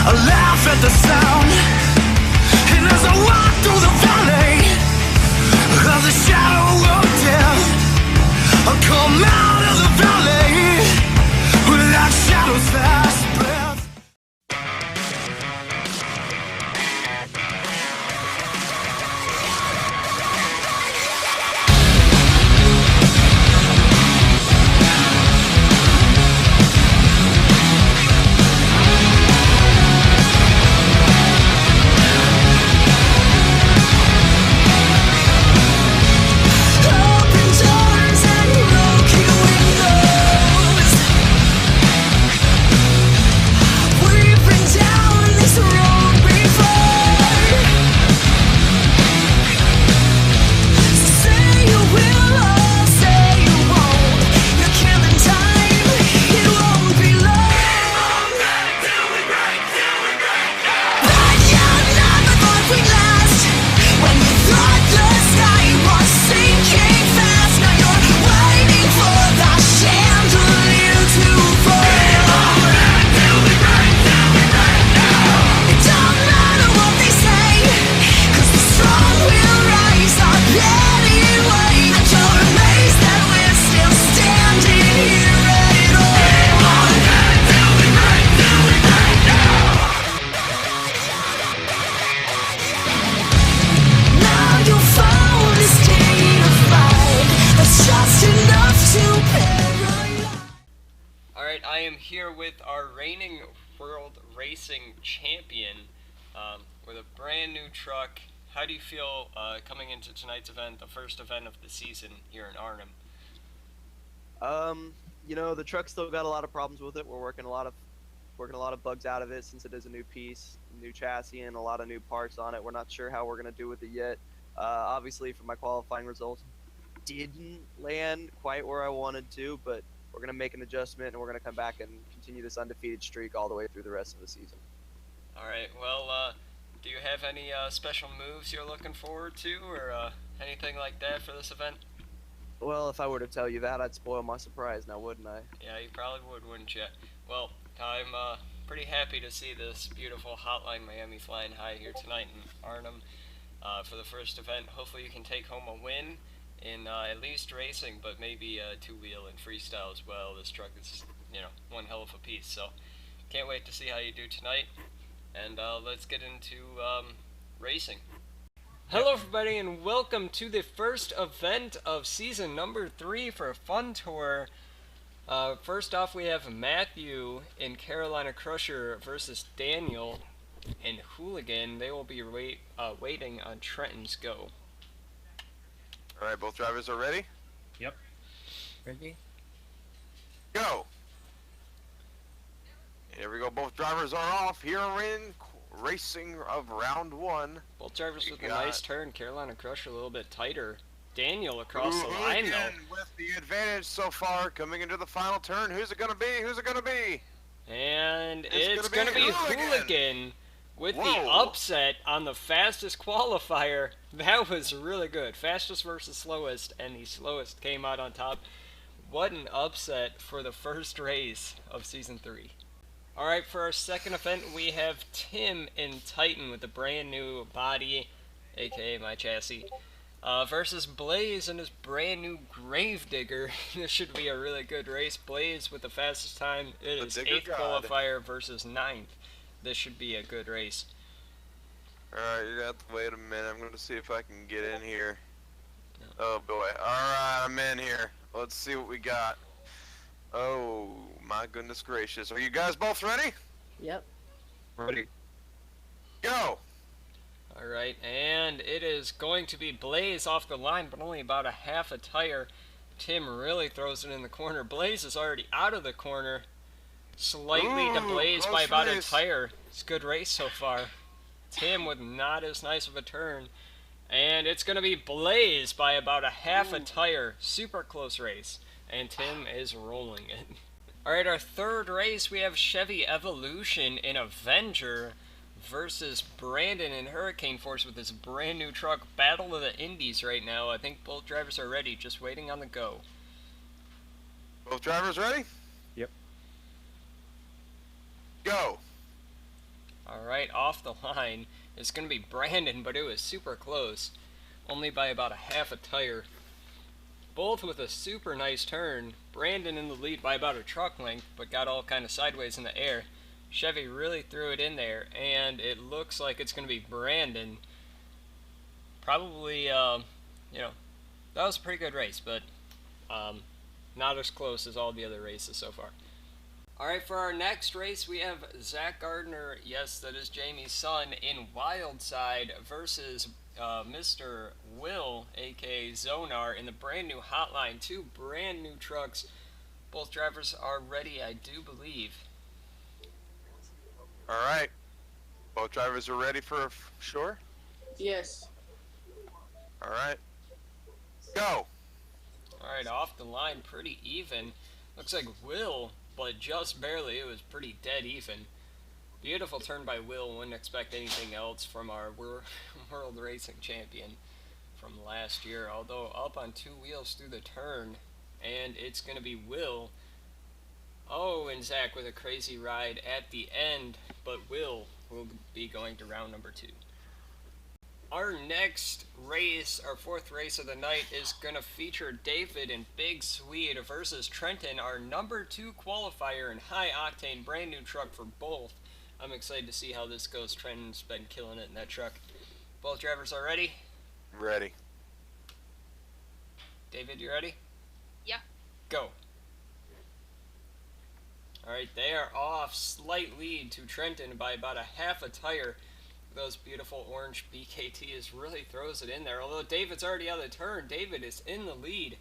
I laugh at the sound, and as I walk through the valley of the shadow of death, I come out of the valley like shadows fast breath. I am here with our reigning world racing champion with a brand new truck. How do you feel coming into tonight's event, the first event of the season here in Arnhem? You know, the truck's still got a lot of problems with it. We're working a lot of bugs out of it since it is a new piece, new chassis, and a lot of new parts on it. We're not sure how we're gonna do with it yet. Obviously, for my qualifying results, didn't land quite where I wanted to, but we're going to make an adjustment, and we're going to come back and continue this undefeated streak all the way through the rest of the season. All right. Well, do you have any special moves you're looking forward to, or anything like that for this event? Well, if I were to tell you that, I'd spoil my surprise now, wouldn't I? Yeah, you probably would, wouldn't you? Well, I'm pretty happy to see this beautiful Hotline Miami flying high here tonight in Arnhem for the first event. Hopefully you can take home a win in at least racing, but maybe two-wheel and freestyle as well. This truck is, you know, one hell of a piece. So can't wait to see how you do tonight. And let's get into racing. Hello everybody, and welcome to the first event of season number 3 for Fun Tour. First off, we have Matthew in Carolina Crusher versus Daniel in Hooligan. They will be waiting on Trenton's go. Alright, both drivers are ready? Yep. Ready? Go! Here we go, both drivers are off. Here in racing of round 1. Both drivers with a nice turn. Carolina Crusher a little bit tighter. Daniel across the line though. With the advantage so far, coming into the final turn. Who's it gonna be? Who's it gonna be? And it's gonna be Hooligan. With the upset on the fastest qualifier. That was really good. Fastest versus slowest, and the slowest came out on top. What an upset for the first race of Season 3. Alright, for our second event, we have Tim in Titan with a brand new body, aka my chassis, versus Blaze and his brand new Gravedigger. This should be a really good race. Blaze with the fastest time. It is 8th qualifier versus 9th. This should be a good race. Alright, you have to wait a minute. I'm going to see if I can get in here. No. Oh boy. Alright, I'm in here. Let's see what we got. Oh, my goodness gracious. Are you guys both ready? Yep. Ready. Go! Alright, and it is going to be Blaze off the line, but only about a half a tire. Tim really throws it in the corner. Blaze is already out of the corner. Slightly to Blaze by about a tire. It's a good race so far. Tim with not as nice of a turn. And it's going to be Blaze by about a half a tire. Super close race. And Tim is rolling it. Alright, our third race, we have Chevy Evolution in Avenger versus Brandon in Hurricane Force with his brand new truck. Battle of the Indies right now. I think both drivers are ready, just waiting on the go. Both drivers ready? Yep. Go! Alright, off the line. It's going to be Brandon, but it was super close. Only by about a half a tire. Both with a super nice turn. Brandon in the lead by about a truck length, but got all kind of sideways in the air. Chevy really threw it in there, and it looks like it's going to be Brandon. Probably, that was a pretty good race, but not as close as all the other races so far. Alright, for our next race, we have Zach Gardner, yes, that is Jamie's son, in Wildside versus Mr. Will, aka Zonar, in the brand new Hotline. Two brand new trucks. Both drivers are ready, I do believe. Alright. Both drivers are ready for sure? Yes. Alright. Go! Alright, off the line, pretty even. Looks like Will, but just barely. It was pretty dead even. Beautiful turn by Will. Wouldn't expect anything else from our world racing champion from last year. Although up on two wheels through the turn, and it's going to be Will. Oh, and Zach with a crazy ride at the end, but Will be going to round number 2. Our next race, our fourth race of the night, is going to feature David and Big Swede versus Trenton, our number 2 qualifier and high-octane brand new truck for both. I'm excited to see how this goes. Trenton's been killing it in that truck. Both drivers are ready? Ready. David, you ready? Yeah. Go. Alright, they are off. Slight lead to Trenton by about a half a tire. Those beautiful orange BKTs really throws it in there. Although David's already out of the turn, David is in the lead.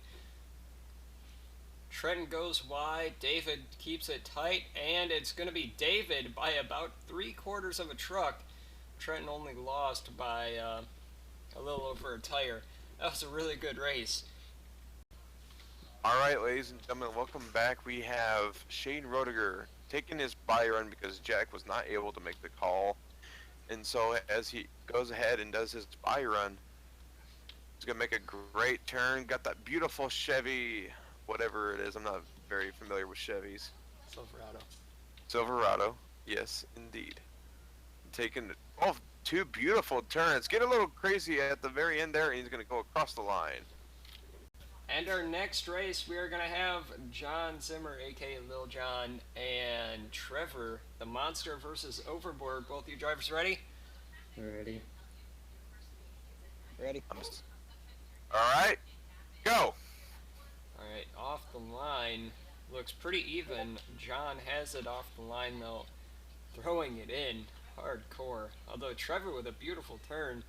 Trenton goes wide, David keeps it tight, and it's going to be David by about 3/4 of a truck. Trenton only lost by a little over a tire. That was a really good race. Alright, ladies and gentlemen, welcome back. We have Shane Rodiger taking his buy run because Jack was not able to make the call. And so as he goes ahead and does his buy run, he's going to make a great turn. Got that beautiful Chevy, whatever it is. I'm not very familiar with Chevys. Silverado. Yes, indeed. Taking two beautiful turns. Get a little crazy at the very end there, and he's going to go across the line. And our next race, we are going to have John Zimmer, aka Lil John, and Trevor, the Monster versus Overboard. Both of you drivers ready? Ready. Ready? Alright, go! Alright, off the line. Looks pretty even. John has it off the line, though. Throwing it in. Hardcore. Although Trevor with a beautiful turn.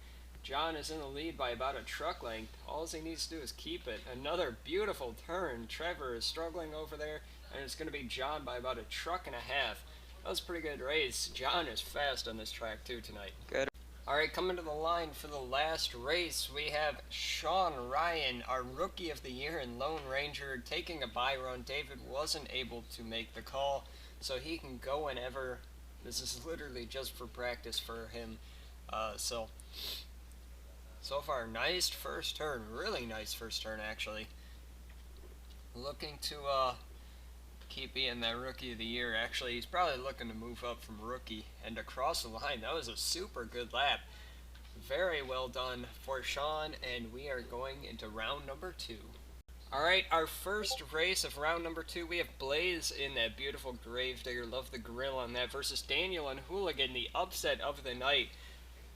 John is in the lead by about a truck length. All he needs to do is keep it. Another beautiful turn. Trevor is struggling over there, and it's going to be John by about a truck and a half. That was a pretty good race. John is fast on this track too tonight. Good. Alright, coming to the line for the last race, we have Sean Ryan, our Rookie of the Year and Lone Ranger, taking a buy run. David wasn't able to make the call, so he can go whenever. This is literally just for practice for him. So far, nice first turn. Really nice first turn, actually. Looking to keep being that Rookie of the Year. Actually, he's probably looking to move up from Rookie and across the line. That was a super good lap. Very well done for Sean, and we are going into round number 2. Alright, our first race of round number 2, we have Blaze in that beautiful Gravedigger. Love the grill on that. Versus Daniel and Hooligan, the upset of the night.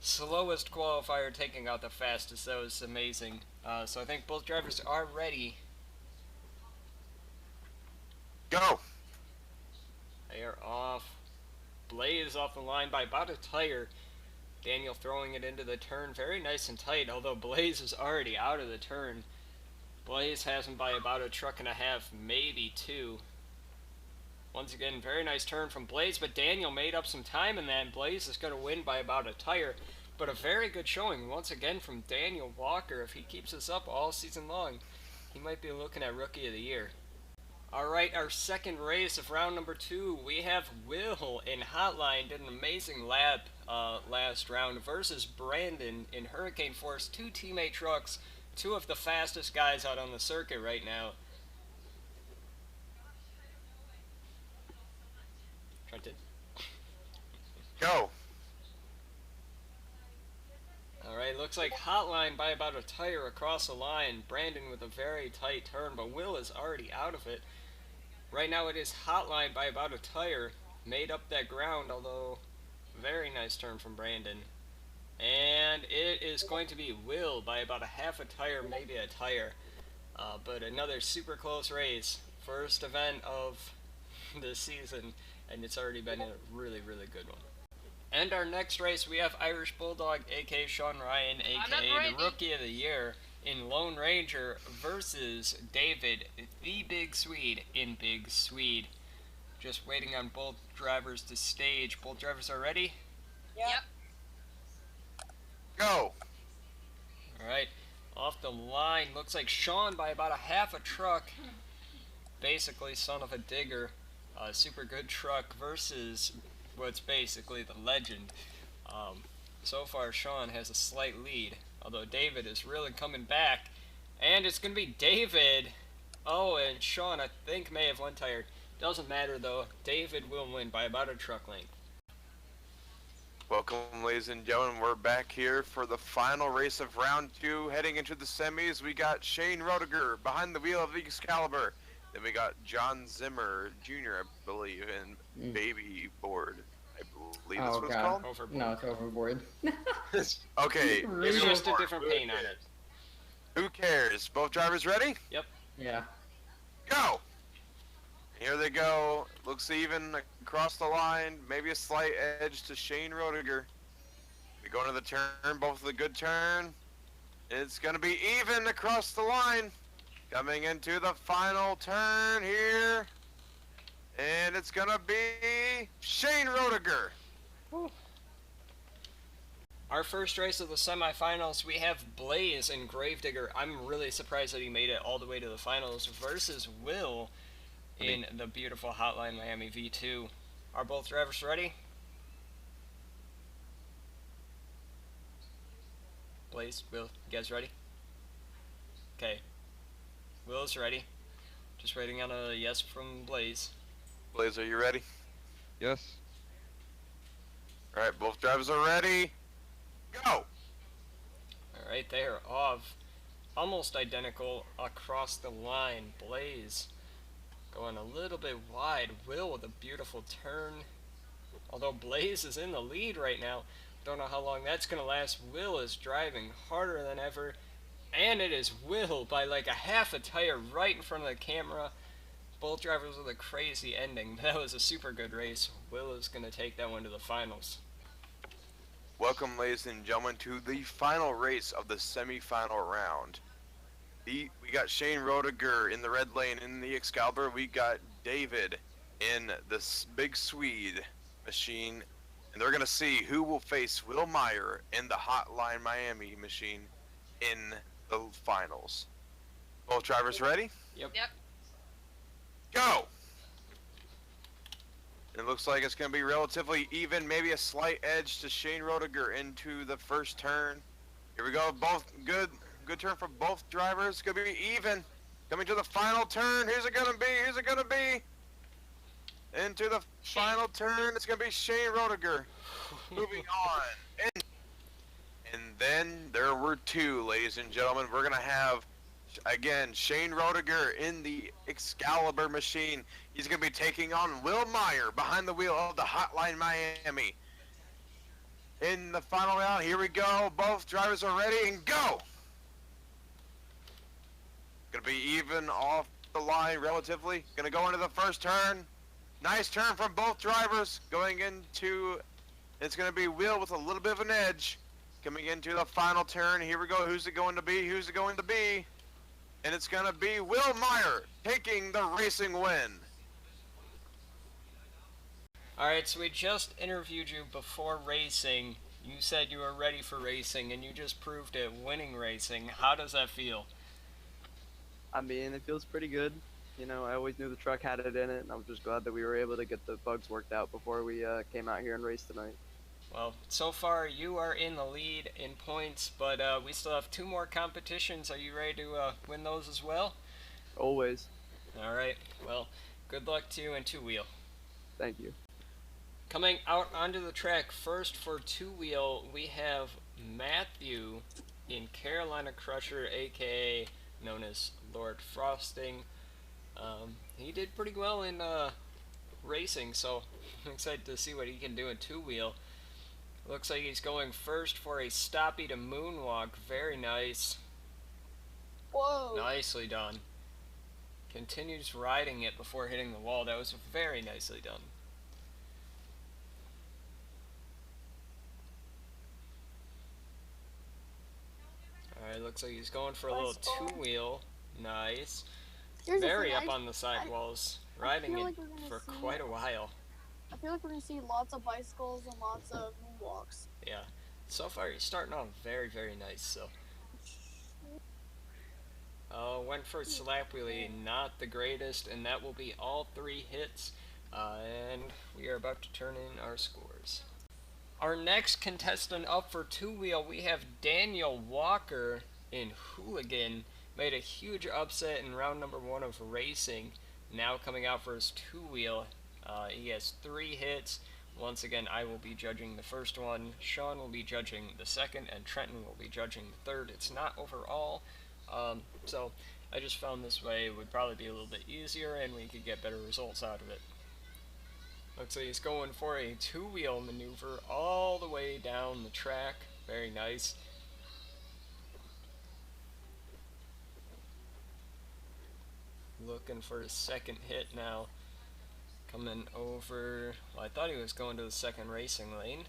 Slowest qualifier taking out the fastest. That was amazing. So I think both drivers are ready. Go! They are off. Blaze off the line by about a tire. Daniel throwing it into the turn. Very nice and tight, although Blaze is already out of the turn. Blaze has him by about a truck and a half, maybe 2. Once again, very nice turn from Blaze, but Daniel made up some time in that, and Blaze is going to win by about a tire. But a very good showing, once again, from Daniel Walker. If he keeps this up all season long, he might be looking at Rookie of the Year. Alright, our second race of round number 2, we have Will in Hotline. Did an amazing lap last round versus Brandon in Hurricane Force. 2 teammate trucks, 2 of the fastest guys out on the circuit right now. Trenton. Go! looks like Hotline by about a tire across the line. Brandon with a very tight turn, but Will is already out of it. Right now it is Hotline by about a tire. Made up that ground, although very nice turn from Brandon. And it is going to be Will by about a half a tire, maybe a tire. But another super close race. First event of the season, and it's already been a really, really good one. And our next race, we have Irish Bulldog, a.k.a. Sean Ryan, a.k.a. the Rookie of the Year, in Lone Ranger versus David, the Big Swede, in Big Swede. Just waiting on both drivers to stage. Both drivers are ready? Yep. Go! Alright, off the line, looks like Sean by about a half a truck. Basically, son of a digger. Super good truck versus what's basically the legend. So far, Sean has a slight lead, although David is really coming back. And it's going to be David. Oh, and Sean, I think, may have one tire. Doesn't matter, though. David will win by about a truck length. Welcome, ladies and gentlemen. We're back here for the final race of round 2. Heading into the semis, we got Shane Roediger behind the wheel of the Excalibur. Then we got John Zimmer Jr., I believe, in Baby Board. I believe that's what it's called? Overboard. No, it's overboard. Okay. It's just a different paint on it. Who cares? Both drivers ready? Yep. Yeah. Go! Here they go. Looks even across the line. Maybe a slight edge to Shane Roediger. We go into the turn, both with a good turn. It's going to be even across the line. Coming into the final turn here. And it's going to be Shane Roediger. Our first race of the semifinals, we have Blaze and Gravedigger. I'm really surprised that he made it all the way to the finals versus Will in the beautiful Hotline Miami V2. Are both drivers ready? Blaze, Will, you guys ready? Okay. Will's ready. Just waiting on a yes from Blaze. Blaze, are you ready? Yes. Alright, both drivers are ready. Go! Alright, they are off. Almost identical across the line. Blaze going a little bit wide. Will with a beautiful turn. Although Blaze is in the lead right now. Don't know how long that's going to last. Will is driving harder than ever. And it is Will by like a half a tire right in front of the camera. Both drivers with a crazy ending. That was a super good race. Will is going to take that one to the finals. Welcome, ladies and gentlemen, to the final race of the semi-final round. We got Shane Roediger in the red lane in the Excalibur. We got David in the Big Swede machine. And they're going to see who will face Will Meyer in the Hotline Miami machine in the finals. Both drivers ready? Yep. Go! It looks like it's going to be relatively even, maybe a slight edge to Shane Roediger into the first turn. Here we go, both good turn for both drivers. It's going to be even. Coming to the final turn, who's it going to be? Who's it going to be? Into the final turn, it's going to be Shane Roediger. Moving on. And then there were two, ladies and gentlemen. We're going to have, again, Shane Roediger in the Excalibur machine. He's going to be taking on Will Meyer behind the wheel of the Hotline Miami. In the final round, here we go. Both drivers are ready and go. Going to be even off the line relatively. Going to go into the first turn. Nice turn from both drivers. Going into, it's going to be Will with a little bit of an edge. Coming into the final turn. Here we go. Who's it going to be? Who's it going to be? And it's going to be Will Meyer taking the racing win. Alright, so we just interviewed you before racing. You said you were ready for racing, and you just proved it, winning racing. How does that feel? I mean, it feels pretty good. You know, I always knew the truck had it in it, and I'm just glad that we were able to get the bugs worked out before we came out here and raced tonight. Well, so far you are in the lead in points, but we still have two more competitions. Are you ready to win those as well? Always. Alright, well, good luck to you in two-wheel. Thank you. Coming out onto the track first for two-wheel, we have Matthew in Carolina Crusher, aka known as Lord Frosting. He did pretty well in racing, so I'm excited to see what he can do in two-wheel. Looks like he's going first for a stoppie to moonwalk. Very nice. Whoa. Nicely done. Continues riding it before hitting the wall. That was very nicely done. Alright, looks like he's going for a little two-wheel. Nice. Very up on the sidewalls. Riding it for quite a while. I feel like we're going to see lots of bicycles and lots of moonwalks. Yeah. So far, he's starting off very, very nice, so. Went for a slap wheelie, not the greatest, and that will be all 3 hits. And we are about to turn in our scores. Our next contestant up for two-wheel, we have Daniel Walker in Hooligan. Made a huge upset in round number 1 of racing. Now coming out for his two-wheel. He has 3 hits. Once again, I will be judging the first one. Sean will be judging the second, and Trenton will be judging the third. It's not overall. So I just found this way would probably be a little bit easier, and we could get better results out of it. Looks like he's going for a two-wheel maneuver all the way down the track. Very nice. Looking for his second hit now. Coming over. Well, I thought he was going to the second racing lane.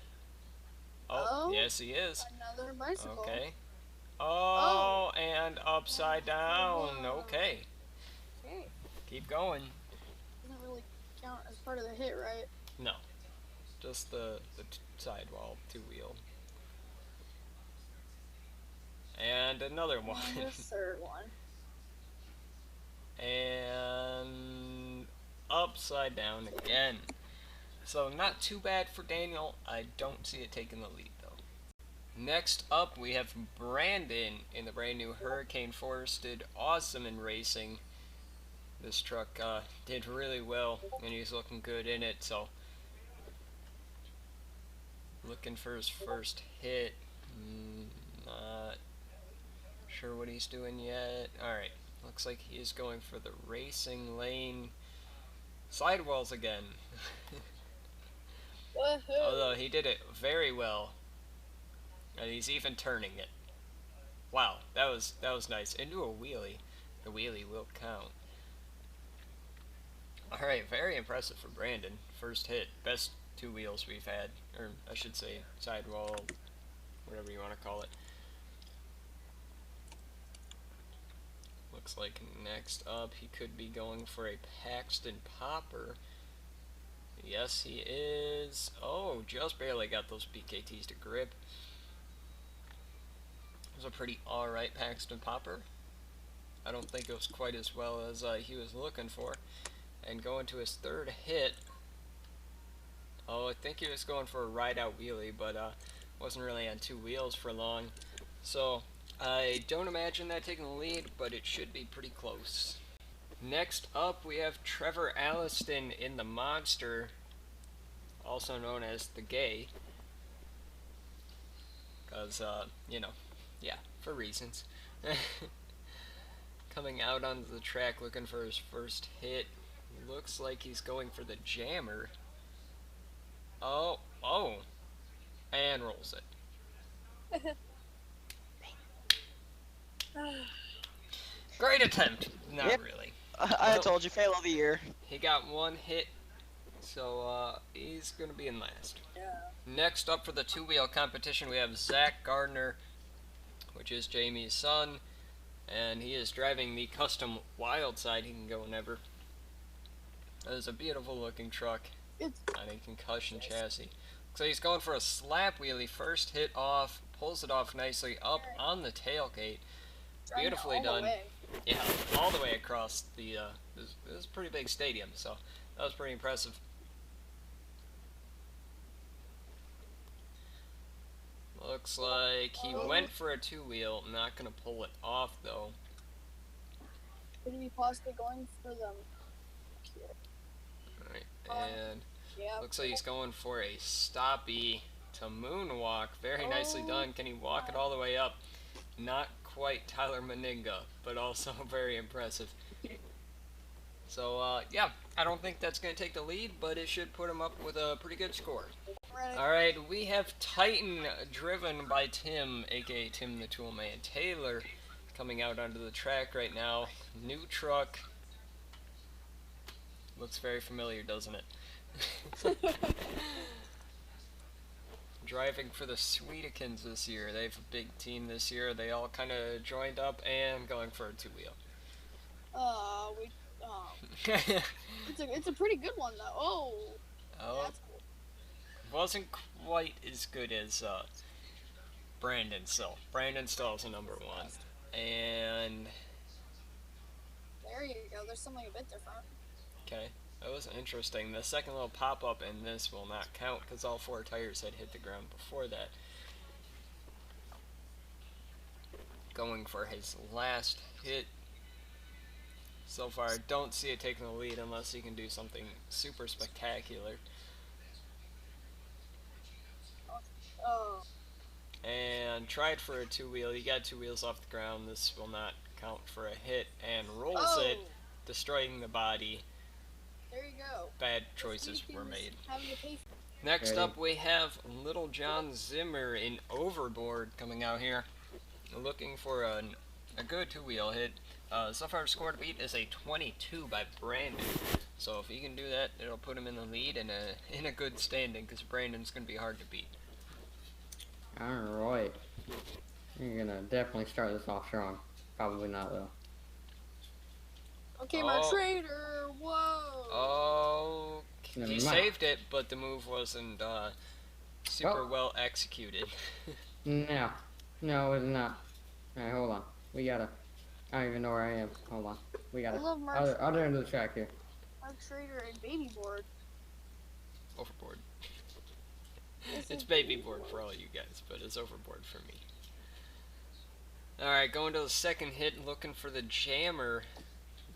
Oh, yes he is. Another bicycle. Okay. Oh, and upside down. Whoa. Okay. Okay. Keep going. Doesn't really count as part of the hit, right? No. Just the sidewall two-wheel. And another one. And the third one. And upside down again. So not too bad for Daniel. I don't see it taking the lead though. Next up we have Brandon in the brand new Hurricane Force. Did awesome in racing. This truck did really well and he's looking good in it, so looking for his first hit. Not sure what he's doing yet. Alright. Looks like he is going for the racing lane. Sidewalls again. Although he did it very well. And he's even turning it. Wow, that was nice. Into a wheelie. The wheelie will count. Alright, very impressive for Brandon. First hit. Best two wheels we've had. Or I should say sidewall, whatever you want to call it. Looks like next up he could be going for a Paxton Popper. Yes, he is. Oh, just barely got those BKTs to grip. It was a pretty alright Paxton Popper. I don't think it was quite as well as he was looking for. And going to his third hit. Oh, I think he was going for a ride-out wheelie, but wasn't really on two wheels for long. So I don't imagine that taking the lead, but it should be pretty close. Next up, we have Trevor Alliston in the Monster, also known as the Gay. Because, you know, yeah, for reasons. Coming out onto the track looking for his first hit. Looks like he's going for the jammer. Oh, and rolls it. Great attempt. Not Yep. really. I told you, fail of the year. He got one hit, so he's going to be in last. Yeah. Next up for the two-wheel competition, we have Zach Gardner, which is Jamie's son, and he is driving the custom wild side. He can go whenever. That is a beautiful looking truck It's on a concussion chassis. So he's going for a slap wheelie. First hit off, pulls it off nicely up on the tailgate. driving Beautifully all the done. way. Yeah, all the way across the, this is a pretty big stadium, so that was pretty impressive. Looks like he went for a two-wheel, not going to pull it off, though. Could he be possibly going for them? Alright, and Yeah. looks like he's going for a stoppie to moonwalk. Very nicely done. Can he walk it all the way up? Not quite Tyler Meninga, but also very impressive. So, yeah, I don't think that's going to take the lead, but it should put him up with a pretty good score. Ready? Alright, we have Titan driven by Tim, aka Tim the Toolman Taylor, coming out onto the track right now. New truck. Looks very familiar, doesn't it? Driving for the Sweetikins this year. They have a big team this year. They all kind of joined up and going for a two-wheel. It's a pretty good one though. Oh, Oh, that's cool. wasn't quite as good as Brandon still. Brandon still is a number one. And, There you go. There's something a bit different. okay, that was interesting. The second little pop-up in this will not count because all four tires had hit the ground before that. Going for his last hit. So far, I don't see it taking the lead unless he can do something super spectacular. Oh, And tried for a two-wheel. He got two wheels off the ground. This will not count for a hit. And rolls it, oh, destroying the body. there you go. Bad choices were Sweetikins made. Having to pay. Next Ready? up, we have Little John Zimmer in Overboard coming out here. Looking for a good two-wheel hit. So far, score to beat is a 22 by Brandon. So if he can do that, it'll put him in the lead and in a good standing because Brandon's going to be hard to beat. Alright. You're gonna definitely start this off strong. Probably not though. Okay, my Oh. trader. Whoa. Oh, Never he mind. saved it, but the move wasn't super Oh. well executed. No. No, it's not. Alright, hold on. We gotta. I don't even know where I am. Hold on. We I gotta. love Mark, Other end of the track here. Mark Trader and Baby Board. Overboard. This It's is- baby board for all you guys, but it's overboard for me. Alright, going to the second hit, looking for the jammer.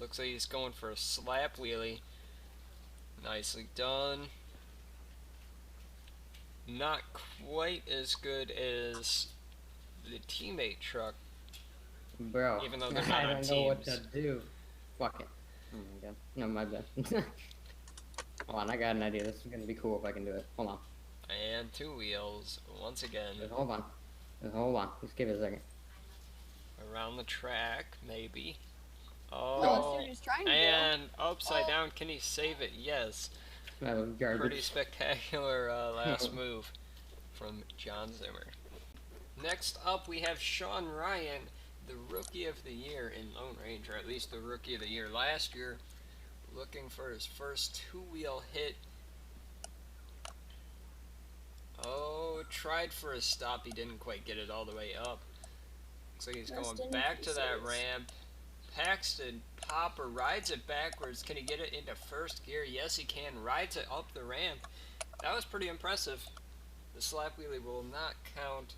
Looks like he's going for a slap wheelie. Nicely done. Not quite as good as the teammate truck. Bro. Even though they're I not on don't know what teams. to do. Fuck it. Oh my god. No, my bad. Hold on, I got an idea. This is gonna be cool if I can do it. Hold on. And two wheels, once again, Just hold on. Just hold on. Just give it a second. around the track, maybe. Oh, Oh, so he's trying to and upside Oh. down, can he save it? Yes. That was garbage. Pretty spectacular last move from John Zimmer. Next up, we have Sean Ryan, the Rookie of the Year in Lone Range, or at least the Rookie of the Year last year, looking for his first two-wheel hit. Oh, tried for a stop. He didn't quite get it all the way up. Looks like he's Rest going in back to that pieces. ramp. Paxton Popper rides it backwards. Can he get it into first gear? Yes, he can. Rides it up the ramp. That was pretty impressive. The slap wheelie will not count.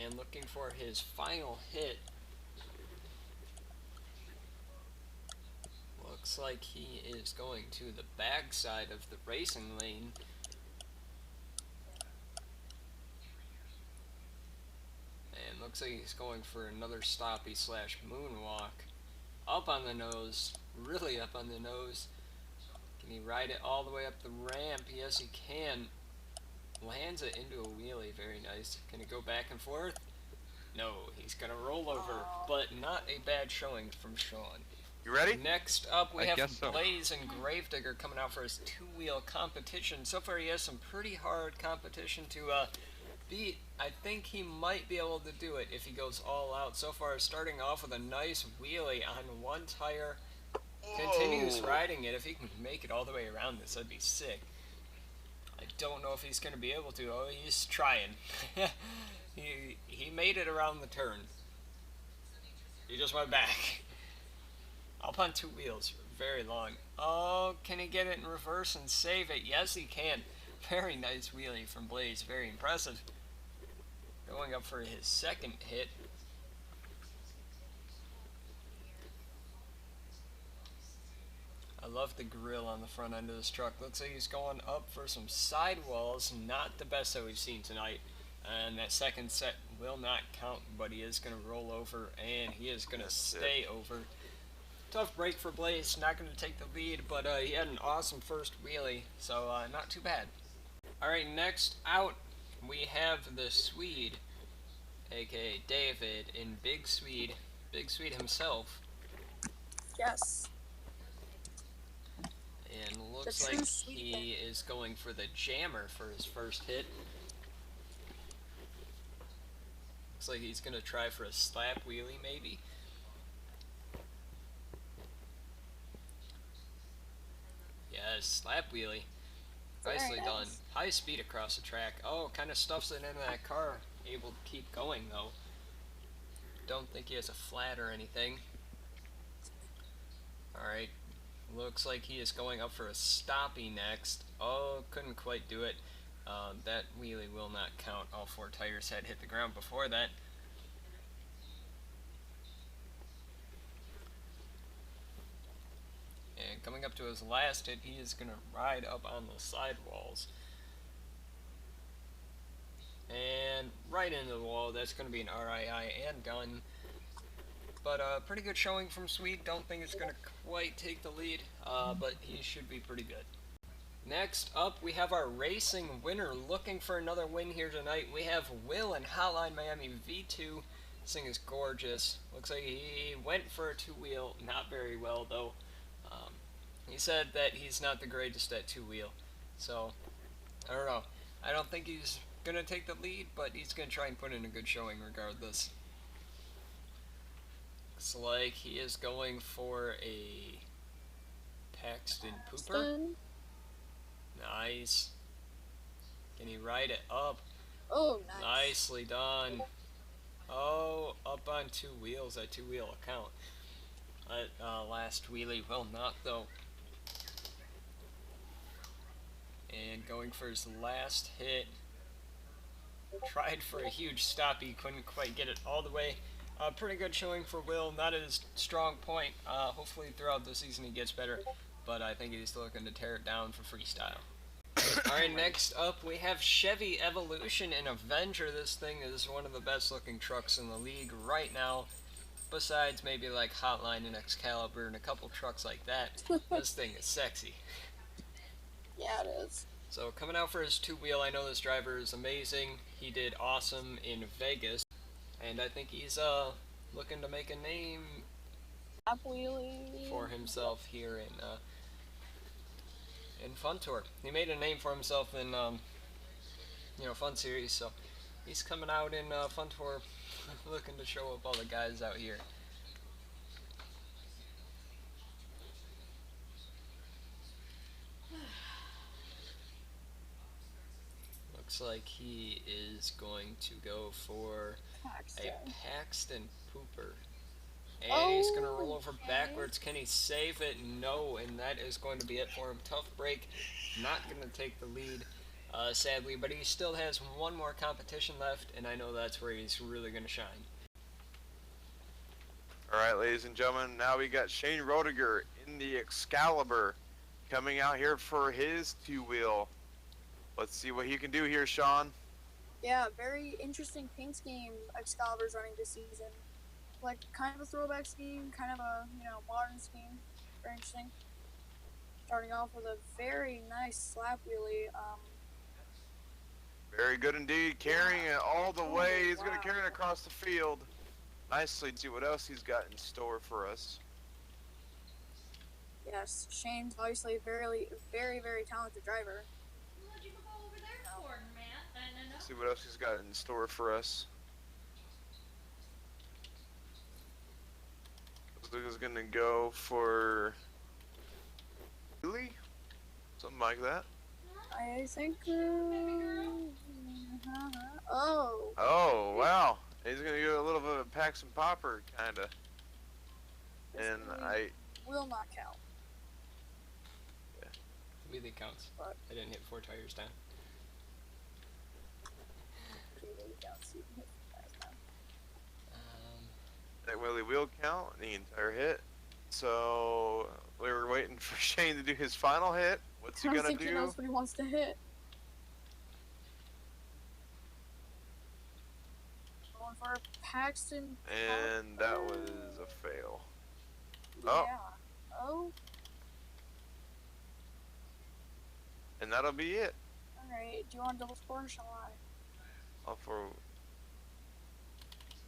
And looking for his final hit. Looks like he is going to the backside of the racing lane. And looks like he's going for another stoppy slash moonwalk. Up on the nose. Really up on the nose. Can he ride it all the way up the ramp? Yes, he can. Lands it into a wheelie. Very nice. Can he go back and forth? No, he's going to roll over. But not a bad showing from Sean. You ready? Next up, we I have guess so. Blaze and Gravedigger coming out for his two-wheel competition. So far, he has some pretty hard competition to beat. I think he might be able to do it if he goes all out. So far, starting off with a nice wheelie on one tire. Continues Whoa. riding it. If he can make it all the way around this, that'd be sick. I don't know if he's going to be able to. Oh, he's trying. he made it around the turn. He just went back. Up on two wheels, very long. Oh, can he get it in reverse and save it? Yes, he can. Very nice wheelie from Blaze, very impressive. Going up for his second hit. I love the grill on the front end of this truck. Looks like he's going up for some sidewalls. Not the best that we've seen tonight. And that second set will not count, but he is going to roll over, and he is going to stay over. Tough break for Blaze, not going to take the lead, but he had an awesome first wheelie, so not too bad. Alright, next out, we have the Swede, aka David, in Big Swede himself. Yes. And looks like he is going for the jammer for his first hit. Looks like he's going to try for a slap wheelie, maybe. Yes, slap wheelie. Nicely done. High speed across the track. Oh, kind of stuffs it into that car. Able to keep going, though. Don't think he has a flat or anything. Alright. Looks like he is going up for a stoppie next. Oh, couldn't quite do it. That wheelie will not count. All four tires had hit the ground before that. And coming up to his last hit, he is going to ride up on the sidewalls. And right into the wall. That's going to be an RII and gun. But pretty good showing from Swede. Don't think it's going to quite take the lead, but he should be pretty good. Next up, we have our racing winner looking for another win here tonight. We have Will in Hotline Miami V2. This thing is gorgeous. Looks like he went for a two-wheel. Not very well, though. He said that he's not the greatest at two-wheel. So, I don't know. I don't think he's going to take the lead, but he's going to try and put in a good showing regardless. Looks like he is going for a Paxton Pooper. Nice. Can he ride it up? Oh, nice. Nicely done. Oh, up on two wheels, that two-wheel account. Last wheelie will not, though. And going for his last hit. Tried for a huge stoppie, couldn't quite get it all the way. Pretty good showing for Will, not at his strong point. Hopefully throughout the season he gets better, but I think he's looking to tear it down for Freestyle. Alright, next up we have Chevy Evolution and Avenger. This thing is one of the best looking trucks in the league right now. Besides maybe like Hotline and Excalibur and a couple trucks like that. This thing is sexy. Yeah, it is. So coming out for his two-wheel, I know this driver is amazing. He did awesome in Vegas. And I think he's looking to make a name for himself here in Fun Tour. He made a name for himself in Fun Series, so he's coming out in Fun Tour looking to show up all the guys out here. Looks like he is going to go for a Paxton Pooper. And he's going to roll over backwards. Can he save it? No, and that is going to be it for him. Tough break. Not going to take the lead, sadly, but he still has one more competition left, and I know that's where he's really going to shine. Alright, ladies and gentlemen, now we got Shane Rodiger in the Excalibur coming out here for his two-wheel. Let's see what he can do here, Sean. Yeah, very interesting paint scheme Excalibur's running this season. Like, kind of a throwback scheme, kind of a, modern scheme. Very interesting. Starting off with a very nice slap wheelie. Very good indeed, carrying it all the way. He's going to carry it across the field. Nicely. See what else he's got in store for us. Yes, Shane's obviously a very, very, very talented driver. See what else he's got in store for us. Looks like he's gonna go for something like that. I think. Oh. Oh wow! He's gonna do a little bit of Paxton Popper kinda, and I will not count. Yeah, really counts. But I didn't hit 4 tires down. That Willie will count the entire hit. So we were waiting for Shane to do his final hit. What's he gonna do? He knows what he wants to hit. Paxton. And that was a fail. Oh. Yeah. Oh. And that'll be it. Alright. Do you want double score or shall I? I'll for.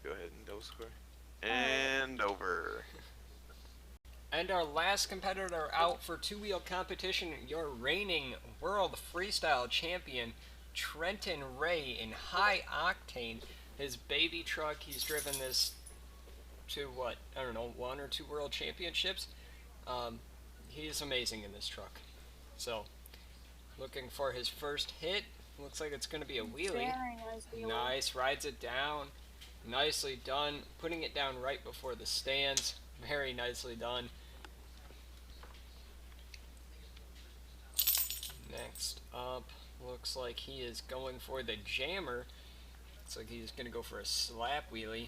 Go ahead and double score. And over. And our last competitor out for two-wheel competition, your reigning world freestyle champion, tt.ray in high octane. His baby truck, he's driven this to what, I don't know, 1 or 2 world championships. He's amazing in this truck. So, looking for his first hit. Looks like it's going to be a wheelie. Very nice wheelie. Nice, rides it down. Nicely done. Putting it down right before the stands. Very nicely done. Next up, looks like he is going for the jammer. Looks like he's going to go for a slap wheelie.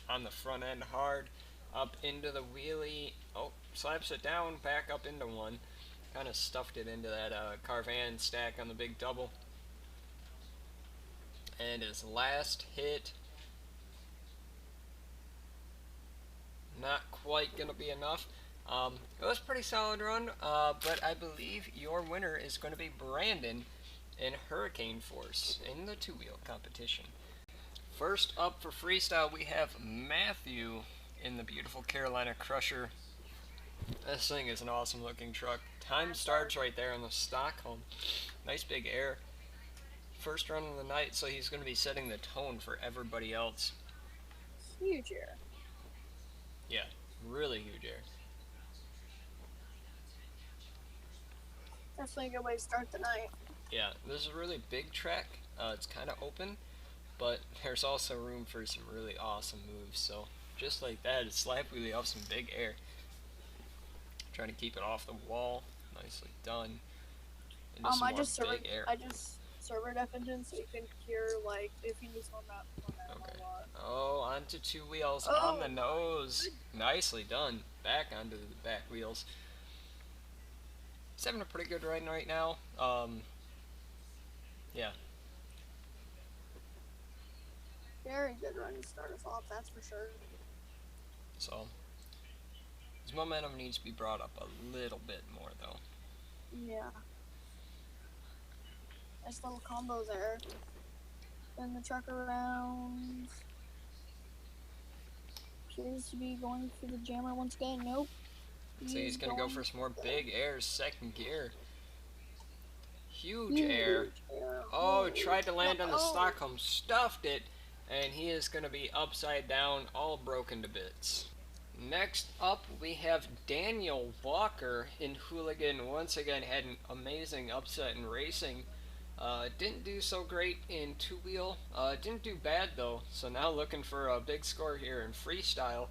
On the front end hard. Up into the wheelie. Oh, slaps it down, back up into one. Kind of stuffed it into that Carvan stack on the big double. And his last hit. Not quite going to be enough. It was a pretty solid run, but I believe your winner is going to be Brandon in Hurricane Force in the two-wheel competition. First up for freestyle, we have Matthew in the beautiful Carolina Crusher. This thing is an awesome looking truck. Time starts right there in the Stockholm. Nice big air. First run of the night, so he's going to be setting the tone for everybody else. Huge air. Yeah, really huge air. Definitely a good way to start the night. Yeah, this is a really big track. It's kind of open, but there's also room for some really awesome moves. So just like that, it's slap wheelie off some big air. Trying to keep it off the wall. Nicely done. Into some I more just big air. server def engine so you can hear like if you need more map. Okay. Oh, onto two wheels Oh. on the nose. Nicely done. Back onto the back wheels. He's having a pretty good run right now. Yeah. Very good run to start us off, that's for sure. So his momentum needs to be brought up a little bit more though. Yeah. Nice little combo there. Spin the truck around. Appears to be going for the jammer once again. Nope. So he's gonna go for some more big airs, second gear. Huge Huge air. air. Oh, tried to land on the Oh. Stockholm, stuffed it, and he is gonna be upside down, all broken to bits. Next up, we have Daniel Walker in Hooligan. Once again, had an amazing upset in racing. Didn't do so great in two-wheel. Didn't do bad though. So now looking for a big score here in freestyle.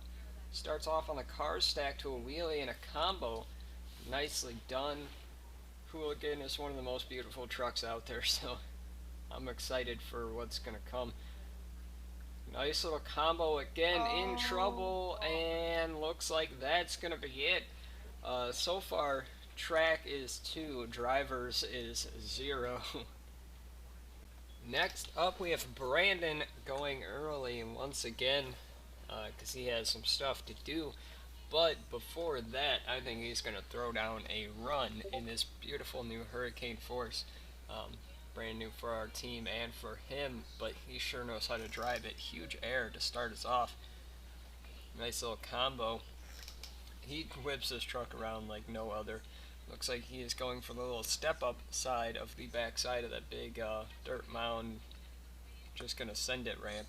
Starts off on a car stack to a wheelie and a combo. Nicely done. Hooligan is one of the most beautiful trucks out there, so I'm excited for what's gonna come. Nice little combo again, in trouble, and looks like that's gonna be it. So far, track is 2, drivers is 0. Next up, we have Brandon going early once again, because he has some stuff to do. But before that, I think he's going to throw down a run in this beautiful new Hurricane Force. Brand new for our team and for him, but he sure knows how to drive it. Huge air to start us off. Nice little combo. He whips this truck around like no other. Looks like he is going for the little step-up side of the back side of that big dirt mound. Just going to send it ramp.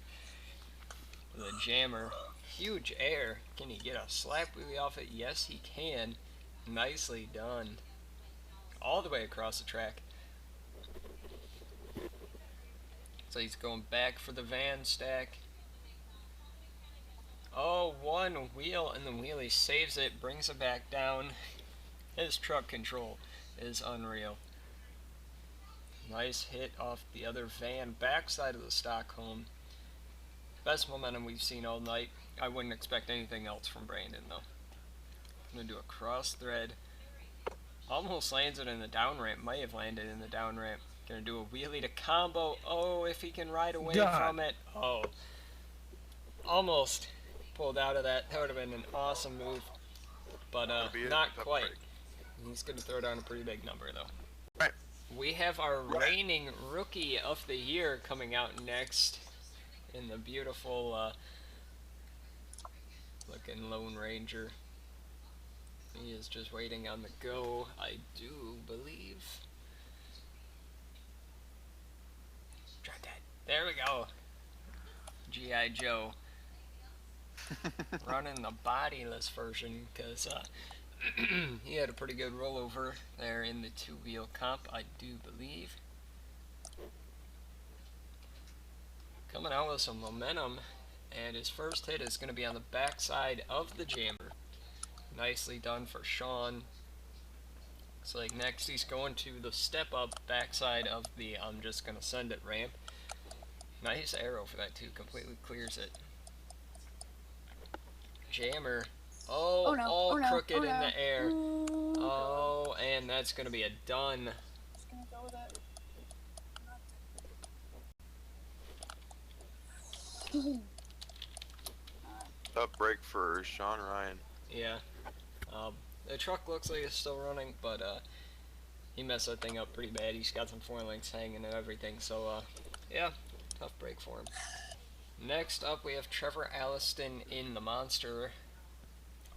With a jammer. Huge air. Can he get a slap wheelie off it? Yes, he can. Nicely done. All the way across the track. So he's going back for the van stack. Oh, one wheel and the wheelie saves it, brings it back down. His truck control is unreal. Nice hit off the other van, backside of the Stockholm. Best momentum we've seen all night. I wouldn't expect anything else from Brandon though. I'm gonna do a cross thread. Almost lands it in the down ramp. Might have landed in the down ramp. Gonna do a wheelie to combo. Oh, if he can ride away from it. Oh. almost pulled out of that. That would have been an awesome move, but not quite. He's going to throw down a pretty big number, though. Right. We have our reigning Rookie of the Year coming out next in the beautiful looking Lone Ranger. He is just waiting on the go, I do believe. Try that. There we go. G.I. Joe. Running the bodiless version because he had a pretty good rollover there in the two-wheel comp, I do believe. Coming out with some momentum, and his first hit is going to be on the backside of the jammer. Nicely done for Sean. Looks like next he's going to the step-up backside of the I'm just going to send it ramp. Nice arrow for that too, completely clears it. Jammer. Oh, no, all no, crooked in no. the air. Oh, and that's going to be a done. Just gonna go with it. Up break for Sean Ryan. Yeah. The truck looks like it's still running, but he messed that thing up pretty bad. He's got some four links hanging and everything, so yeah, tough break for him. Next up, we have Trevor Alliston in the Monster,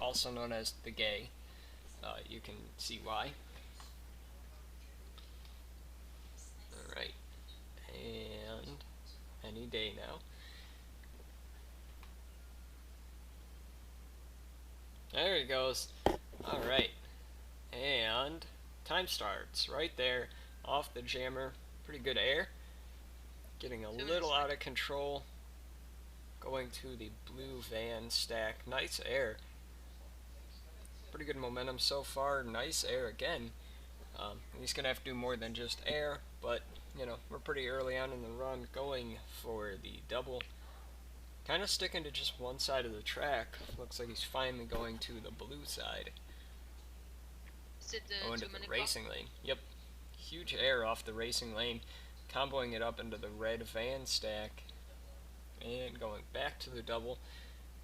also known as the Gay. You can see why. Alright. And any day now. There he goes. Alright. And time starts right there off the jammer. Pretty good air. Getting a little out of control. Going to the blue van stack. Nice air. Pretty good momentum so far. Nice air again. He's going to have to do more than just air, but, you know, we're pretty early on in the run going for the double. Kind of sticking to just one side of the track. Looks like he's finally going to the blue side. Is it the Going to 2 the minute racing lane. Yep. Huge air off the racing lane. Comboing it up into the red van stack. And going back to the double.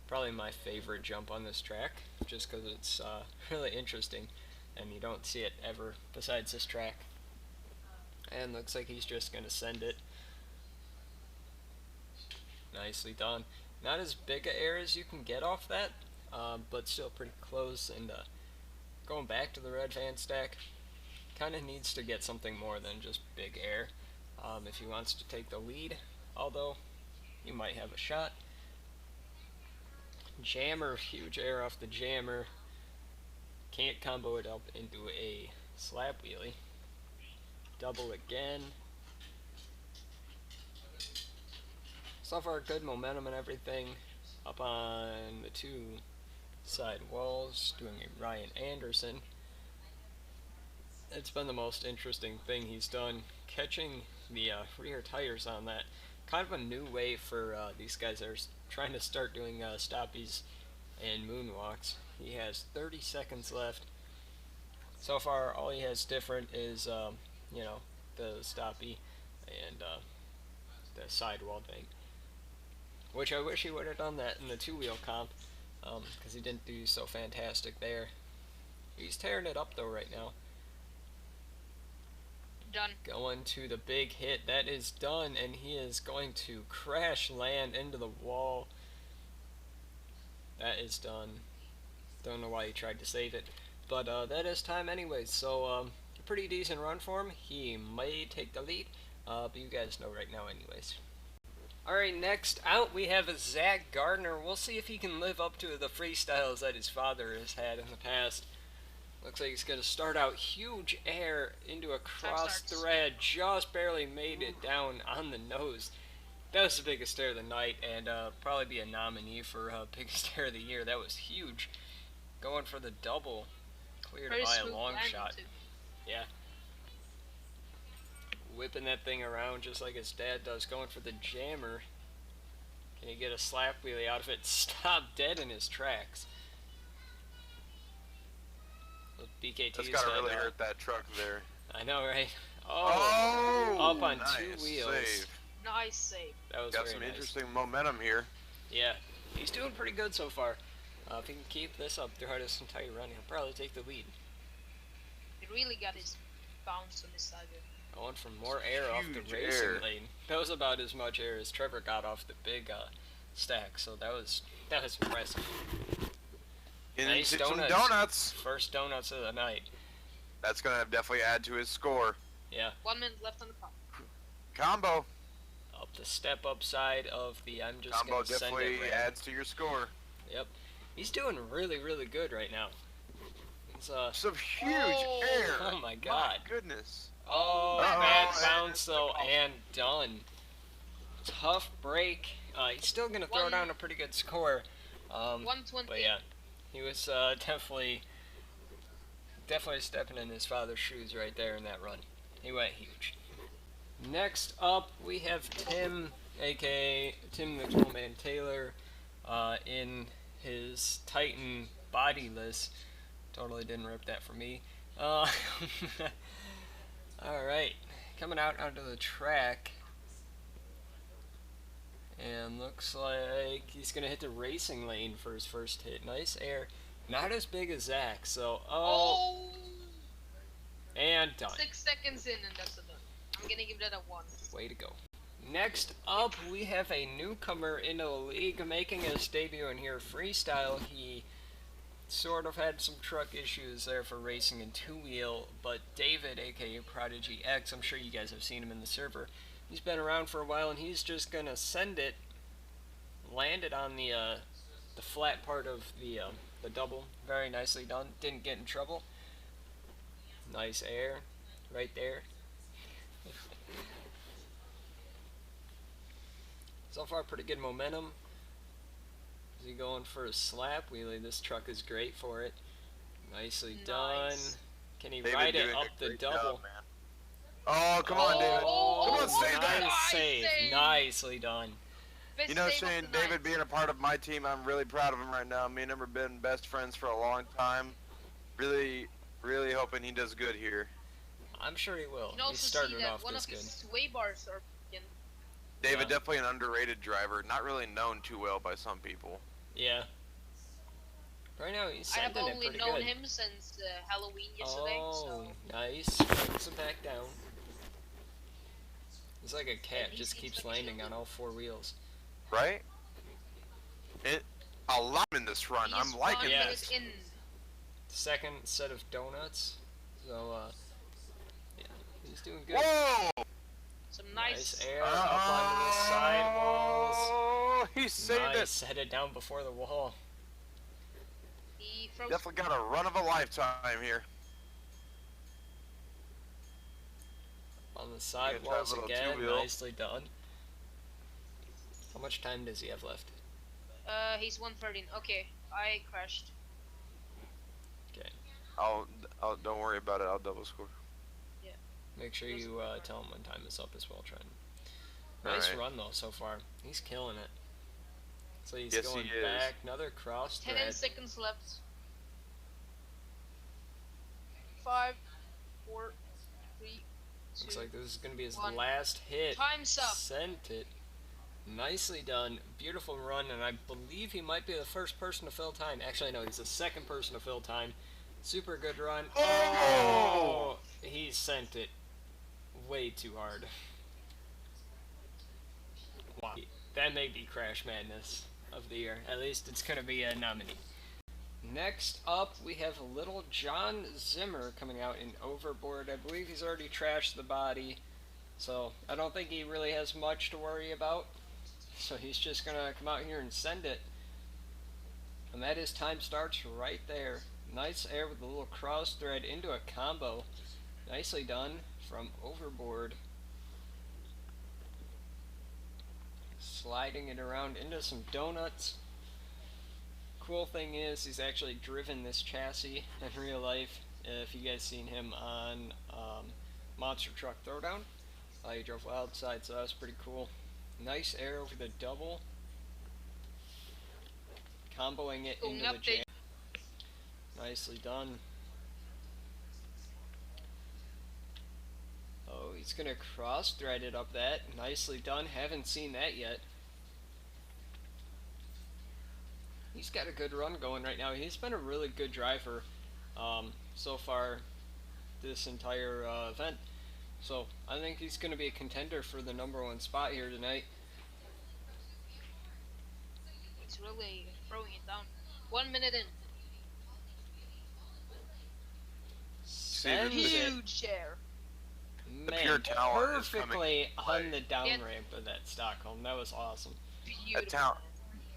Probably my favorite jump on this track. Just because it's really interesting. And you don't see it ever besides this track. And looks like he's just going to send it. Nicely done. Not as big a air as you can get off that, but still pretty close. And going back to the red van stack, kind of needs to get something more than just big air if he wants to take the lead, although he might have a shot. Jammer, huge air off the jammer. Can't combo it up into a slap wheelie. Double again. So far, good momentum and everything. Up on the two side walls, doing a Ryan Anderson. It's been the most interesting thing he's done, catching the rear tires on that. Kind of a new way for these guys that are trying to start doing stoppies and moonwalks. He has 30 seconds left. So far, all he has different is, you know, the stoppie and the sidewall thing. Which I wish he would have done that in the two-wheel comp, because he didn't do so fantastic there. He's tearing it up though right now. Done. Going to the big hit. That is done, and he is going to crash land into the wall. That is done. Don't know why he tried to save it. But that is time anyways, so a pretty decent run for him. He may take the lead, but you guys know right now anyways. Alright, next out we have Zach Gardner. We'll see if he can live up to the freestyles that his father has had in the past. Looks like he's going to start out huge air into a cross thread. Just barely made it down on the nose. That was the biggest air of the night, and probably be a nominee for biggest air of the year. That was huge. Going for the double. Cleared by a long shot. Yeah. Whipping that thing around just like his dad does. Going for the jammer. Can he get a slap wheelie out of it? Stop dead in his tracks. BKT's That's gotta really hurt that truck there. I know, right? Oh! Up on nice two wheels. Save. Nice save. That was Got very some nice. interesting momentum here. Yeah, he's doing pretty good so far. If he can keep this up throughout this entire run, he'll probably take the lead. He really got his bounce on his side there. Going for more air off the Huge racing air. lane. That was about as much air as Trevor got off the big stack, so that was impressive. Getting Nice into some donuts. donuts. First donuts of the night. That's gonna definitely add to his score. Yeah, 1 minute left on the clock. Combo. up the step up side of the I'm just Combo gonna send definitely it. Ray. adds to your score. Yep, he's doing really good right now. It's Some huge Oh. air. Oh my God. My goodness. Oh, Uh-oh. bad bounce though, and done. Tough break. He's still gonna throw One- down a pretty good score. 120. But yeah, he was definitely stepping in his father's shoes right there in that run. He went huge. Next up, we have Tim, aka Tim the Toolman Taylor, in his Titan bodyless. Totally didn't rip that from me. Alright, coming out onto the track. And looks like he's going to hit the racing lane for his first hit. Nice air. Not as big as Zach, so... Oh! And done. 6 seconds in and that's a done. I'm gonna give that a 1. Way to go. Next up, we have a newcomer into the league making his debut in here, Freestyle. He sort of had some truck issues there for racing in two-wheel, but David, aka Prodigy X, I'm sure you guys have seen him in the server. He's been around for a while, and he's just gonna send it, land it on the flat part of the double. Very nicely done. Didn't get in trouble. Nice air, right there. So far, pretty good momentum. Is he going for a slap wheelie? This truck is great for it. Nicely done. Nice. Can he David ride it doing up a the great double? job, man. Oh, come on, David. Oh, Come on, save that. Nice save. Nicely done. Best You know, save of Shane, the night. David being a part of my team, I'm really proud of him right now. Me and him have been best friends for a long time. Really hoping he does good here. I'm sure he will. You can He also see started that off one this of good. his sway bars are broken. David, Yeah. definitely an underrated driver. Not really known too well by some people. Yeah. Right now, he's I have sending it only pretty known good. him since Halloween yesterday, Oh, so nice. Brings it back down. He's like a cat, he just seems keeps like he's landing doing on all four wheels. Right? A lot in this run. he's I'm liking 1 Yeah. minute this. in. Second set of donuts. So, yeah, he's doing good. Whoa! Some Nice nice. air up onto the sidewalls. Oh, he saved Nice, it. set it down before the wall. He froze. Definitely got a run of a lifetime here. On the try a sidewalls little again, two-wheel. nicely done. How much time does he have left? He's 113. Okay, I crashed. Okay, I'll don't worry about it. I'll double score. make sure you tell him when time is up as well, Trent. Nice Alright. run though so far. He's killing it. So he's Yes, going he is. back, another cross 10 thread. seconds left. 5, 4, 3, 2. Looks like this is gonna be his one. last hit. Time's up. Sent it. Nicely done. Beautiful run, and I believe he might be the first person to fill time. Actually, no, he's the second person to fill time. Super good run. Oh! He sent it way too hard. Wow. That may be Crash Madness of the year. At least it's going to be a nominee. Next up, we have little John Zimmer coming out in Overboard. I believe he's already trashed the body, so I don't think he really has much to worry about. So he's just going to come out here and send it. And that is time starts right there. Nice air with a little cross thread into a combo. Nicely done from Overboard. Sliding it around into some donuts. Cool thing is, he's actually driven this chassis in real life. If you guys seen him on Monster Truck Throwdown, he drove wild side, so that was pretty cool. Nice air over the double. Comboing it Going into up the jam. Nicely done. Oh, he's gonna cross thread it up that. Nicely done. Haven't seen that yet. he's got a good run going right now. He's been a really good driver so far this entire event. So I think he's going to be a contender for the #1 spot here tonight. He's really throwing it down. 1 minute in. Sends Huge share. The Man, pure talent is coming perfectly into play. on the down ramp of that Stockholm. That was awesome. Beautiful.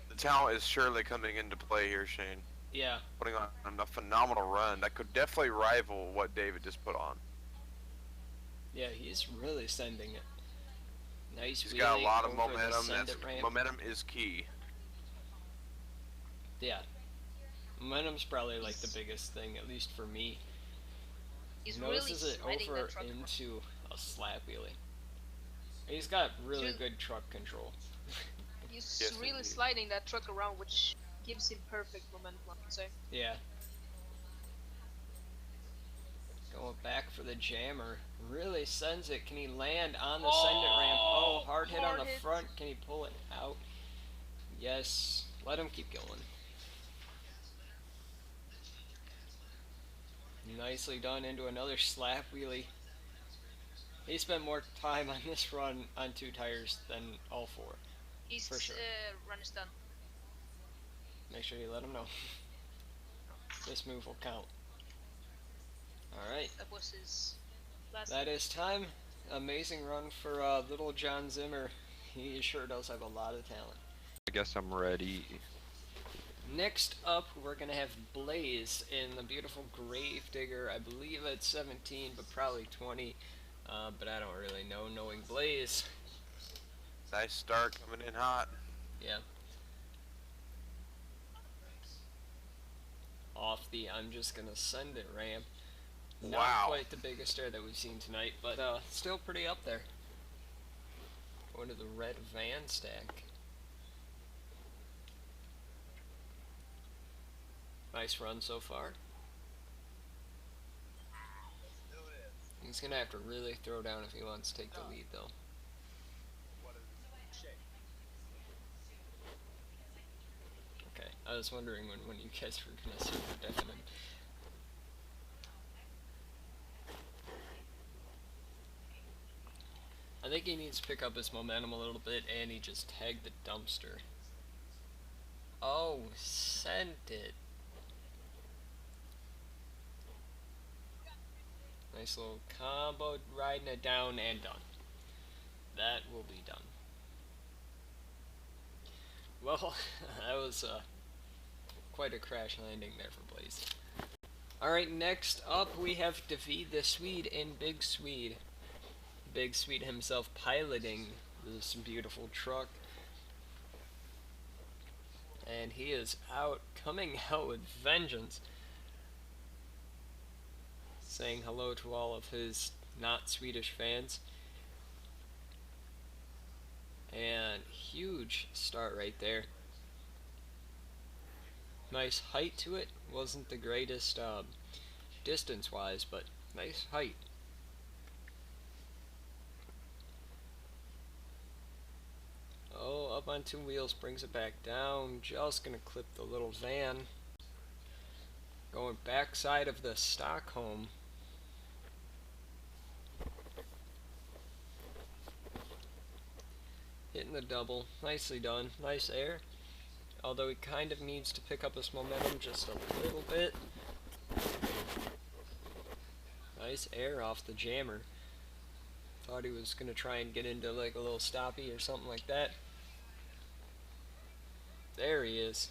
The talent is surely coming into play here, Shane. Yeah. Putting on a phenomenal run that could definitely rival what David just put on. Yeah, he's really sending it. Nice. He's got a lot of over the momentum. send it ramp. Momentum is key. Yeah. Momentum's probably like the biggest thing, at least for me. He's Notices really it sliding over that truck around. into a slap wheelie. He's got really Dude. good truck control. He's Yes, really indeed. sliding that truck around, which gives him perfect momentum, I would say. Yeah. Going back for the jammer. Really sends it. Can he land on the send it ramp? Oh, hard hit on hard the hit. front. Can he pull it out? Yes. Let him keep going. Nicely done into another slap wheelie. He spent more time on this run on 2 tires than all 4. His For sure. run is done. Make sure you let him know. This move will count. Alright, That was his last. that is time. Amazing run for little John Zimmer. He sure does have a lot of talent. I guess I'm ready. Next up, we're going to have Blaze in the beautiful Gravedigger. I believe it's 17, but probably 20. But I don't really know, knowing Blaze. Nice start coming in hot. Yeah. Off the I'm just going to send it ramp. Not Wow. quite the biggest air that we've seen tonight, but still pretty up there. Going to the red van stack. Nice run so far. He's going to have to really throw down if he wants to take the lead, though. Okay, I was wondering when you guys were going to super deafen him. I think he needs to pick up his momentum a little bit, and he just tagged the dumpster. Oh, sent it. Nice little combo, riding it down, and done. That will be done. Well, that was quite a crash landing there for Blaze. Alright, next up we have David the Swede in Big Swede. Big Swede himself piloting this beautiful truck. And he is coming out with vengeance. Saying hello to all of his not Swedish fans. And huge start right there. Nice height to it. Wasn't the greatest distance wise, but nice height. Oh, up on 2 wheels, brings it back down. Just gonna clip the little van. Going backside of the Stockholm. Hitting the double. Nicely done. Nice air. Although he kind of needs to pick up his momentum just a little bit. Nice air off the jammer. Thought he was going to try and get into like a little stoppie or something like that. There he is.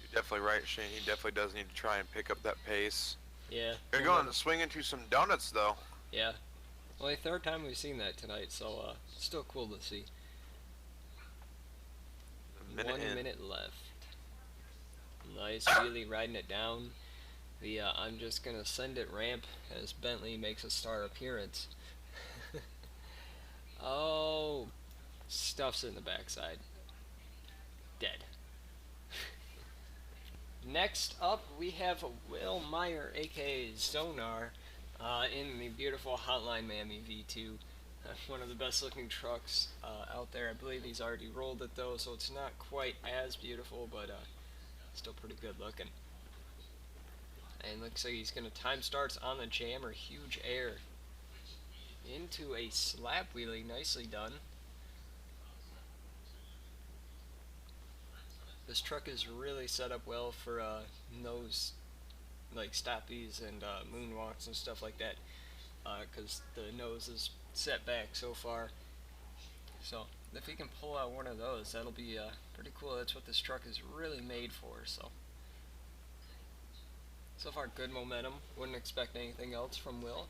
You're definitely right, Shane. He definitely does need to try and pick up that pace. Yeah. They're going to swing into some donuts, though. Yeah. Only 3rd time we've seen that tonight, so still cool to see. A minute 1 in. minute left. Nice wheelie riding it down. The I'm just gonna send it ramp as Bentley makes a star appearance. Oh, stuffs it in the backside. Dead. Next up, we have Will Meyer, aka Zonar, in the beautiful Hotline Miami V2. One of the best looking trucks out there. I believe he's already rolled it though, so it's not quite as beautiful, but still pretty good looking. And looks like he's going to time starts on the jammer. Huge air into a slap wheelie. Nicely done. This truck is really set up well for nose, like stoppies and moonwalks and stuff like that, because the nose is set back so far. So if he can pull out one of those, that'll be pretty cool. That's what this truck is really made for. So far, good momentum. Wouldn't expect anything else from Will.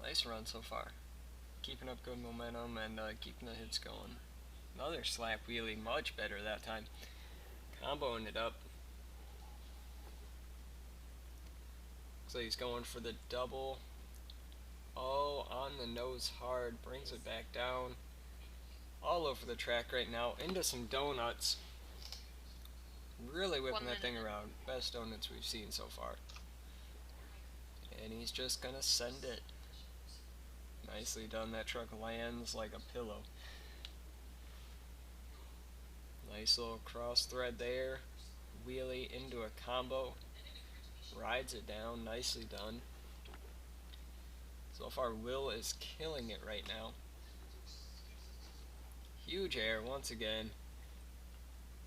Nice run so far. Keeping up good momentum and keeping the hits going. Another slap wheelie, much better that time. Comboing it up. So he's going for the double. Oh, on the nose hard. Brings it back down. All over the track right now. Into some donuts. Really whipping that thing around. Best donuts we've seen so far. And he's just gonna send it. Nicely done. That truck lands like a pillow. Nice little cross thread there. Wheelie into a combo. Rides it down. Nicely done. So far, Will is killing it right now. Huge air once again.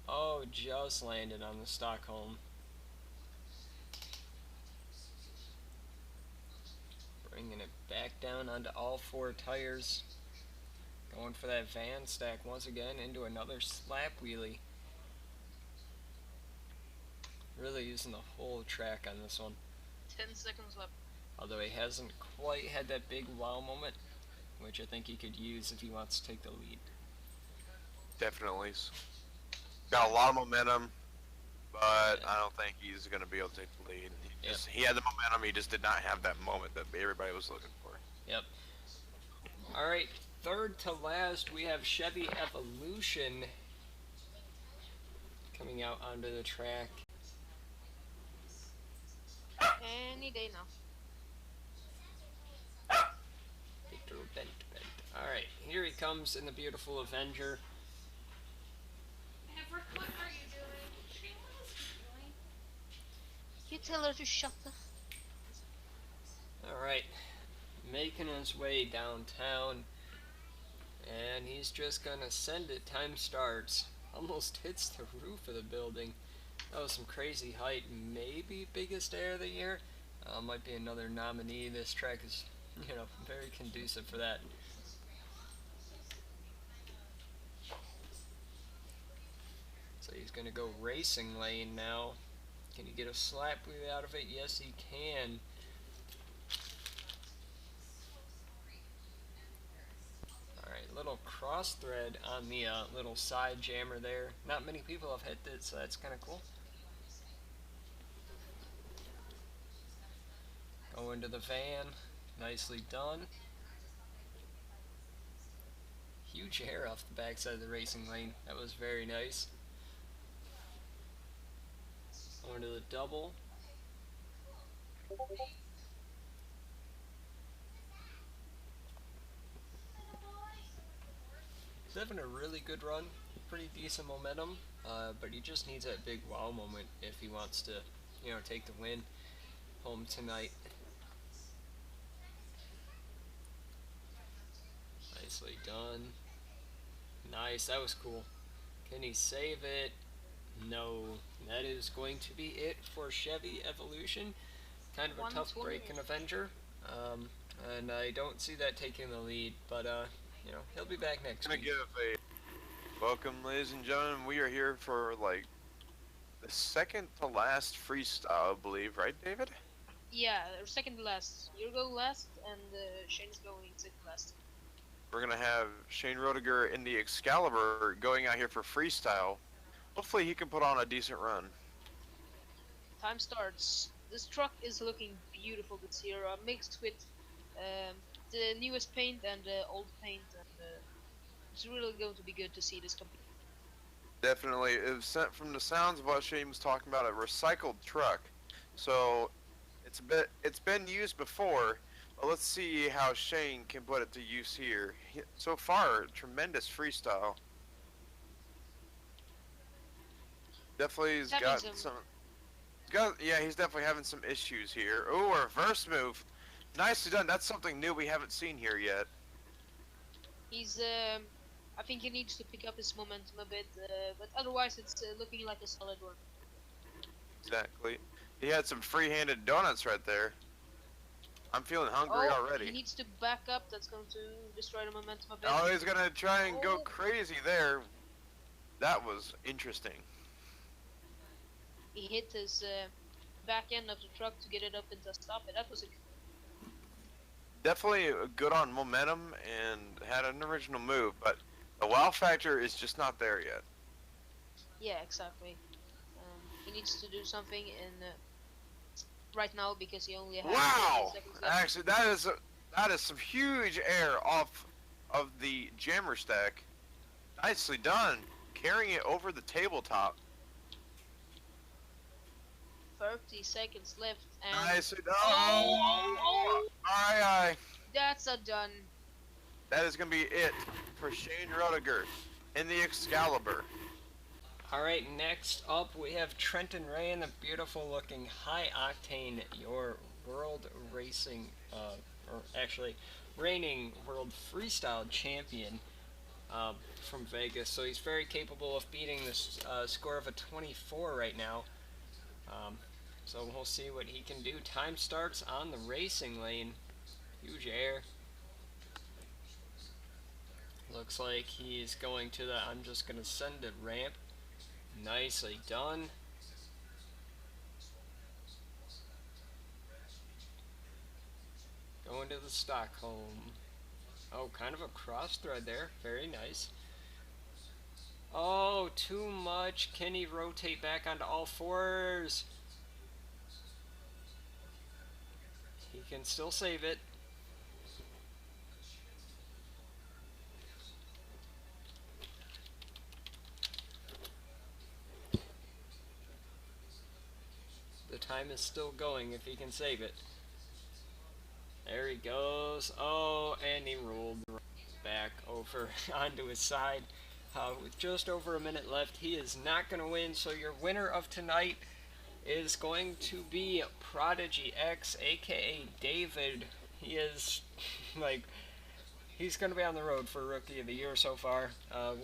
Oh, just landed on the Stockholm. Bringing it back down onto all four tires. Going for that van stack once again into another slap wheelie. Really using the whole track on this one. 10 seconds left. Although he hasn't quite had that big wow moment, which I think he could use if he wants to take the lead. Definitely. Got a lot of momentum, but I don't think he's going to be able to take the lead. He had the momentum, he just did not have that moment that everybody was looking for. Yep. Alright, third to last, we have Chevy Evolution coming out onto the track. Any day now. Alright, here he comes in the beautiful Avenger. What are you doing? You tell her to shut the... Alright, making his way downtown. And he's just gonna send it. Time starts. Almost hits the roof of the building. That was some crazy height. Maybe biggest air of the year. Might be another nominee. This track is, very conducive for that. So he's gonna go racing lane now. Can he get a slap wheel out of it? Yes, he can. Alright, little cross thread on the little side jammer there. Not many people have hit it, so that's kind of cool. Go into the van. Nicely done. Huge air off the backside of the racing lane. That was very nice. Going to the double. He's having a really good run. Pretty decent momentum. But he just needs that big wow moment if he wants to, take the win home tonight. Nicely done. Nice, that was cool. Can he save it? No. That is going to be it for Chevy Evolution. Kind of a tough break in Avenger. And I don't see that taking the lead, but he'll be back next week. I'm gonna give a welcome, ladies and gentlemen. We are here for the second to last freestyle, I believe, right, David? Yeah, second to last. You go last, and Shane's going second last. We're gonna have Shane Rodiger in the Excalibur going out here for freestyle. Hopefully he can put on a decent run. Time starts. This truck is looking beautiful this year, mixed with the newest paint and the old paint, and it's really going to be good to see this company. Definitely. From the sounds of what Shane was talking about, a recycled truck. So it's been used before, but let's see how Shane can put it to use here. So far, tremendous freestyle. Definitely he's Having got some- some. Yeah, he's definitely having some issues here. Oh, a reverse move. Nicely done. That's something new we haven't seen here yet. He's I think he needs to pick up his momentum a bit, but otherwise it's looking like a solid one. Exactly. He had some free-handed donuts right there. I'm feeling hungry Oh, already. he needs to back up. That's going to destroy the momentum a bit. Oh, he's gonna try and go Oh. crazy there. That was interesting. He hit his back end of the truck to get it up into a stop. And that was a Definitely good on momentum and had an original move, but the wow factor is just not there yet. yeah, exactly. He needs to do something in right now because he only has Wow! 15 seconds left. Actually, that is some huge air off of the jammer stack. Nicely done, carrying it over the tabletop. 30 seconds left, and Nicely done. oh, Aye. that's a done. That is gonna be it for Shane Rudiger in the Excalibur. Alright, next up we have Trenton Ray and the beautiful looking High Octane, your world racing, or actually reigning world freestyle champion from Vegas. So he's very capable of beating this score of a 24 right now. So we'll see what he can do. Time starts on the racing lane. Huge air. Looks like he's going to the I'm just going to send it ramp. Nicely done. Going to the Stockholm. Oh, kind of a cross thread there. Very nice. Oh, too much. Can he rotate back onto all fours? He can still save it. The time is still going if he can save it. There he goes. Oh, and he rolled back over onto his side. With just over a minute left, he is not going to win. So your winner of tonight is going to be Prodigy X, aka David. He is like, he's going to be on the road for Rookie of the Year so far,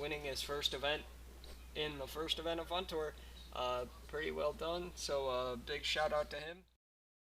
winning his first event in the first event of Fun Tour. Pretty well done, so big shout out to him.